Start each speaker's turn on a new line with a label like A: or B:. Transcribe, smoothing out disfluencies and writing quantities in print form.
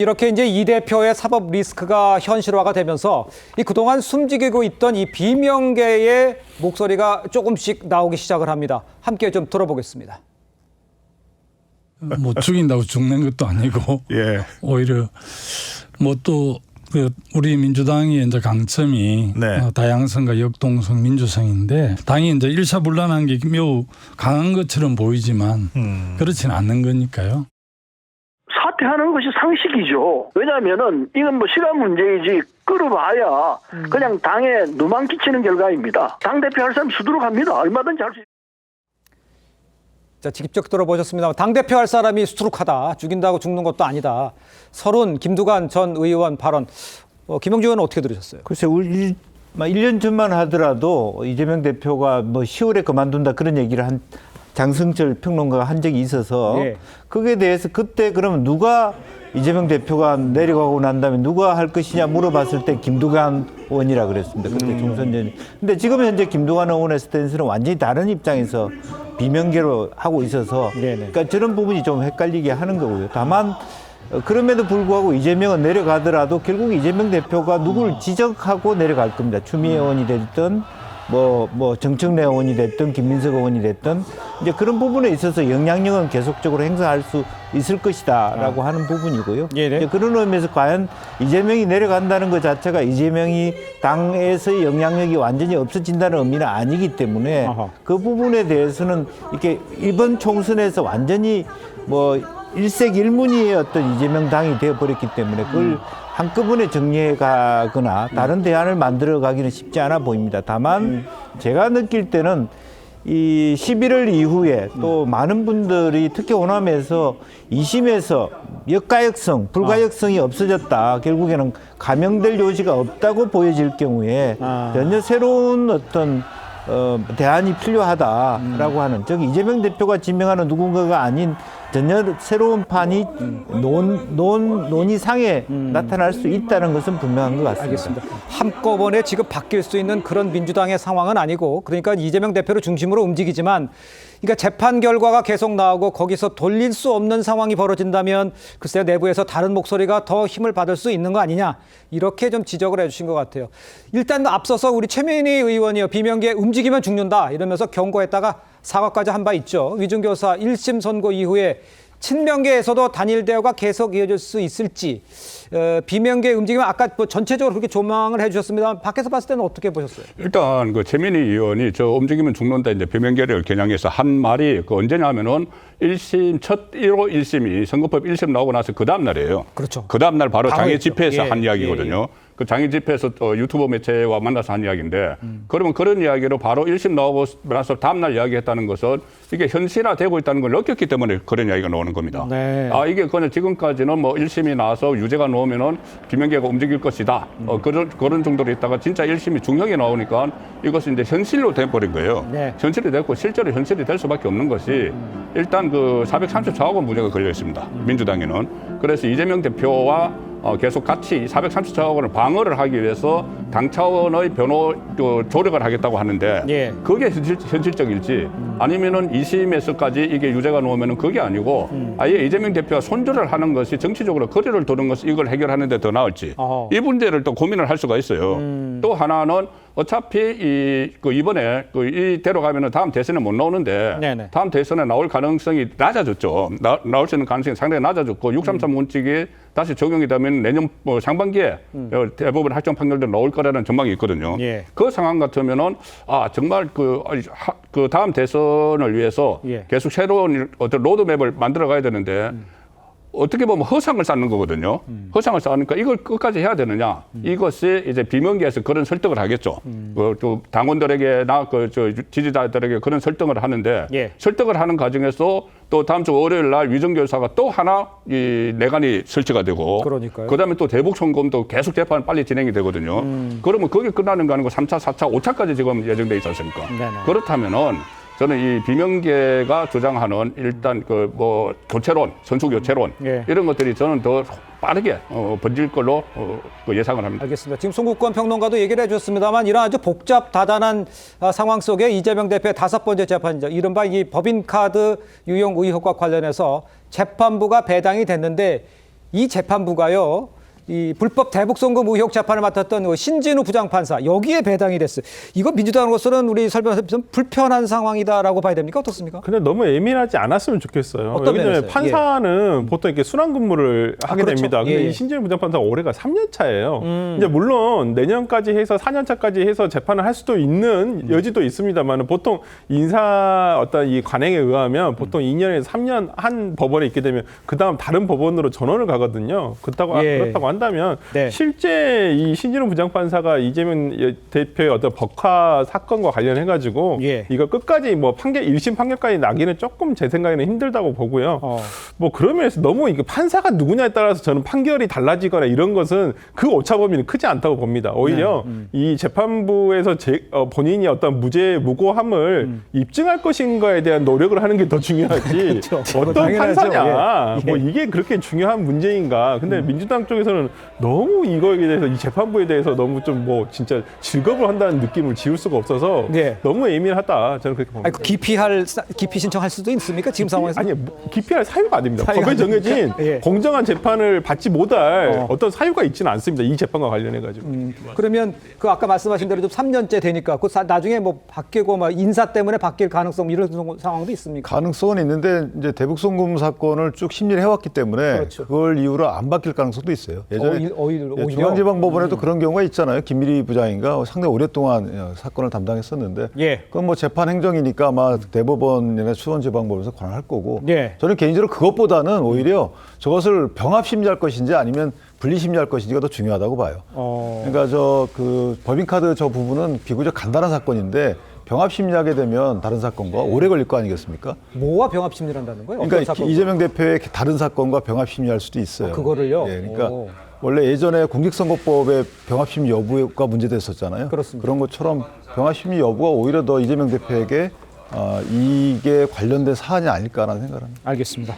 A: 이렇게 이제 이 대표의 사법 리스크가 현실화가 되면서 이 그동안 숨지기고 있던 이 비명계의 목소리가 조금씩 나오기 시작을 합니다. 함께 좀 들어보겠습니다.
B: 뭐 죽인다고 죽는 것도 아니고
C: 예.
B: 오히려 뭐 또 그 우리 민주당이 이제 강점이
C: 네.
B: 다양성과 역동성, 민주성인데 당이 이제 일사불란한 게 매우 강한 것처럼 보이지만 그렇지는 않는 거니까요.
D: 사퇴하는 것이 상식이죠. 왜냐하면은 이건 뭐 시간 문제이지 끌어봐야 그냥 당에 누만 끼치는 결과입니다. 당대표 할 사람 수두룩 합니다. 얼마든지 할 수 있습니다.
A: 자, 직접 들어보셨습니다. 당대표 할 사람이 수두룩하다. 죽인다고 죽는 것도 아니다. 서른 김두관 전 의원 발언. 김영주 의원은 어떻게 들으셨어요?
E: 글쎄, 1년 전만 하더라도 이재명 대표가 뭐 10월에 그만둔다 그런 얘기를 한 장승철 평론가가 한 적이 있어서
A: 예.
E: 거기에 대해서 그때 그러면 누가 이재명 대표가 내려가고 난 다음에 누가 할 것이냐 물어봤을 때 김두관 의원이라 그랬습니다. 그때 총선 전에. 근데 지금 현재 김두관 의원의 스탠스는 완전히 다른 입장에서 비명계로 하고 있어서 그러니까 저런 부분이 좀 헷갈리게 하는 거고요. 다만 그럼에도 불구하고 이재명은 내려가더라도 결국 이재명 대표가 누굴 지적하고 내려갈 겁니다. 추미애 의원이 됐든 뭐 정청래 의원이 됐든 김민석 의원이 됐든 이제 그런 부분에 있어서 영향력은 계속적으로 행사할 수 있을 것이다라고 하는 부분이고요. 이제 그런 의미에서 과연 이재명이 내려간다는 것 자체가 이재명이 당에서의 영향력이 완전히 없어진다는 의미는 아니기 때문에 그 부분에 대해서는 이렇게 이번 총선에서 완전히 뭐 일색일문의 어떤 이재명 당이 되어버렸기 때문에 그걸 한꺼번에 정리해 가거나 다른 대안을 만들어 가기는 쉽지 않아 보입니다. 다만 제가 느낄 때는 이 11월 이후에 또 많은 분들이 특히 호남에서 2심에서 역가역성, 불가역성이 없어졌다. 결국에는 감형될 요지가 없다고 보여질 경우에 전혀 새로운 어떤 대안이 필요하다라고 하는 즉 이재명 대표가 지명하는 누군가가 아닌 전혀 새로운 판이 논의상에 나타날 수 있다는 것은 분명한 것 같습니다.
A: 알겠습니다. 한꺼번에 지금 바뀔 수 있는 그런 민주당의 상황은 아니고 그러니까 이재명 대표를 중심으로 움직이지만 그러니까 재판 결과가 계속 나오고 거기서 돌릴 수 없는 상황이 벌어진다면 글쎄요 내부에서 다른 목소리가 더 힘을 받을 수 있는 거 아니냐 이렇게 좀 지적을 해주신 것 같아요. 일단 앞서서 우리 최민희 의원이요 비명계 움직이면 죽는다 이러면서 경고했다가 사과까지 한 바 있죠. 위중교사 1심 선고 이후에 친명계에서도 단일 대화가 계속 이어질 수 있을지 비명계 움직이면 아까 뭐 전체적으로 그렇게 조망을 해주셨습니다. 밖에서 봤을 때는 어떻게 보셨어요?
C: 일단 그 최민희 의원이 저 움직이면 죽는다 이제 비명계를 겨냥해서 한 말이 그 언제냐면은 1심 첫 1호 1심이 선거법 1심 나오고 나서 그 다음 날이에요.
A: 그렇죠.
C: 그 다음 날 바로 장애
A: 했죠.
C: 집회에서
A: 예,
C: 한 이야기거든요. 그 장애 집회에서 유튜브 매체와 만나서 한 이야기인데 그러면 그런 이야기로 바로 1심 나오고 나서 다음 날 이야기했다는 것은 이게 현실화되고 있다는 걸 느꼈기 때문에 그런 이야기가 나오는 겁니다.
A: 네.
C: 아 이게 그냥 지금까지는 뭐 1심이 나와서 유죄가 나오면은 비명계가 움직일 것이다. 그런 정도로 있다가 진짜 1심이 중형이 나오니까 이것은 이제 현실로 돼버린 거예요.
A: 네.
C: 현실이 됐고 실제로 현실이 될 수밖에 없는 것이 일단 그 434억 원 문제가 걸려 있습니다. 민주당에는. 그래서 이재명 대표와 계속 같이 434억 원을 방어를 하기 위해서 당 차원의 변호 조력을 하겠다고 하는데 그게 현실적일지 아니면은 2심에서까지 이게 유죄가 나오면은 그게 아니고 아예 이재명 대표가 손절을 하는 것이 정치적으로 거리를 두는 것이 이걸 해결하는 데 더 나을지 이 문제를 또 고민을 할 수가 있어요. 또 하나는 어차피 이번에 이대로 가면은 다음 대선에 못 나오는데 다음 대선에 나올 가능성이 낮아졌죠. 나올 수 있는 가능성이 상당히 낮아졌고 633 원칙이 다시 적용이 되면 내년 상반기에 대법원 확정 판결도 나올 거라는 전망이 있거든요. 그 상황 같으면은 정말 그 다음 대선을 위해서 계속 새로운 어떤 로드맵을 만들어 가야 되는데 어떻게 보면 허상을 쌓는 거거든요. 허상을 쌓으니까 이걸 끝까지 해야 되느냐. 이것이 이제 비명계에서 그런 설득을 하겠죠. 또 당원들에게나 지지자들에게 그런 설득을 하는데 설득을 하는 과정에서 또 다음 주 월요일 날 위정교사가 또 하나 이 내관이 설치가 되고 그다음에 또 대북 송금도 계속 재판 빨리 진행이 되거든요. 그러면 그게 끝나는 거 아니고 3차, 4차, 5차까지 지금 예정돼 있지 않습니까? 그렇다면은 저는 이 비명계가 주장하는 일단 교체론, 선수 교체론 이런 것들이 저는 더 빠르게 번질 걸로 예상을 합니다.
A: 알겠습니다. 지금 송국권 평론가도 얘기를 해줬습니다만 이런 아주 복잡다단한 상황 속에 이재명 대표의 5번째 재판이죠. 이른바 이 법인카드 유용 의혹과 관련해서 재판부가 배당이 됐는데 이 재판부가요. 이 불법 대북 송금 의혹 재판을 맡았던 그 신진우 부장판사 여기에 배당이 됐어요. 이거 민주당으로서는 우리 설명서 좀 불편한 상황이다라고 봐야 됩니까? 어떻습니까?
F: 근데 너무 예민하지 않았으면 좋겠어요.
A: 어떤
F: 왜냐하면
A: 면에서요?
F: 판사는 보통 이렇게 순환 근무를 하게
A: 그렇죠.
F: 됩니다. 근데
A: 예, 예.
F: 이 신진우 부장판사가 올해가 3년 차예요. 이제 물론 내년까지 해서 4년 차까지 해서 재판을 할 수도 있는 여지도 있습니다만 보통 인사 어떤 이 관행에 의하면 보통 2년에서 3년 한 법원에 있게 되면 그 다음 다른 법원으로 전원을 가거든요. 그렇다고
A: 예.
F: 한다면
A: 네.
F: 실제 이 신진우 부장판사가 이재명 대표의 어떤 법화 사건과 관련해가지고
A: 예.
F: 이거 끝까지 뭐 판결 1심 판결까지 나기는 조금 제 생각에는 힘들다고 보고요. 뭐 그러면서 너무 이게 판사가 누구냐에 따라서 저는 판결이 달라지거나 이런 것은 그 오차 범위는 크지 않다고 봅니다. 오히려 이 재판부에서 본인이 어떤 무죄 무고함을 입증할 것인가에 대한 노력을 하는 게 더 중요하지.
A: 그렇죠.
F: 어떤
A: 당연하죠.
F: 판사냐.
A: 예.
F: 뭐 이게 그렇게 중요한 문제인가. 근데 민주당 쪽에서는 너무 이거에 대해서 이 재판부에 대해서 너무 좀 뭐 진짜 즐겁을 한다는 느낌을 지울 수가 없어서
A: 예.
F: 너무 예민하다. 저는 그렇게 봅니다.
A: 아니, 그 기피 신청할 수도 있습니까? 지금 상황에서?
F: 아니 기피할 사유가 아닙니다.
A: 사유가
F: 법에 정해진
A: 아닙니까? 예.
F: 공정한 재판을 받지 못할 어떤 사유가 있지는 않습니다. 이 재판과 관련해 가지고.
A: 그러면 그 아까 말씀하신 대로 좀 3년째 되니까 그 나중에 뭐 바뀌고 막 인사 때문에 바뀔 가능성 이런 상황도 있습니까?
G: 가능성은 있는데 이제 대북송금 사건을 쭉 심리를 해왔기 때문에
A: 그렇죠.
G: 그걸 이유로 안 바뀔 가능성도 있어요. 예전에
A: 오히려.
G: 중앙지방법원에도 그런 경우가 있잖아요. 김미리 부장인가 상당히 오랫동안 사건을 담당했었는데
A: 예.
G: 그건 뭐 재판 행정이니까 아마 대법원이나 수원지방법원에서 관할 거고
A: 예.
G: 저는 개인적으로 그것보다는 오히려 저것을 병합 심리할 것인지 아니면 분리 심리할 것인지가 더 중요하다고 봐요. 그러니까 그 법인카드 저 부분은 비교적 간단한 사건인데 병합 심리하게 되면 다른 사건과 오래 걸릴 거 아니겠습니까?
A: 뭐와 병합 심리한다는 거예요? 어떤
G: 그러니까
A: 사건?
G: 이재명 대표의 다른 사건과 병합 심리할 수도 있어요.
A: 그거를요?
G: 예, 그러니까
A: 오.
G: 원래 예전에 공직선거법의 병합 심리 여부가 문제됐었잖아요.
A: 그렇습니다.
G: 그런 것처럼 병합 심리 여부가 오히려 더 이재명 대표에게 이게 관련된 사안이 아닐까라는 생각을 합니다.
A: 알겠습니다.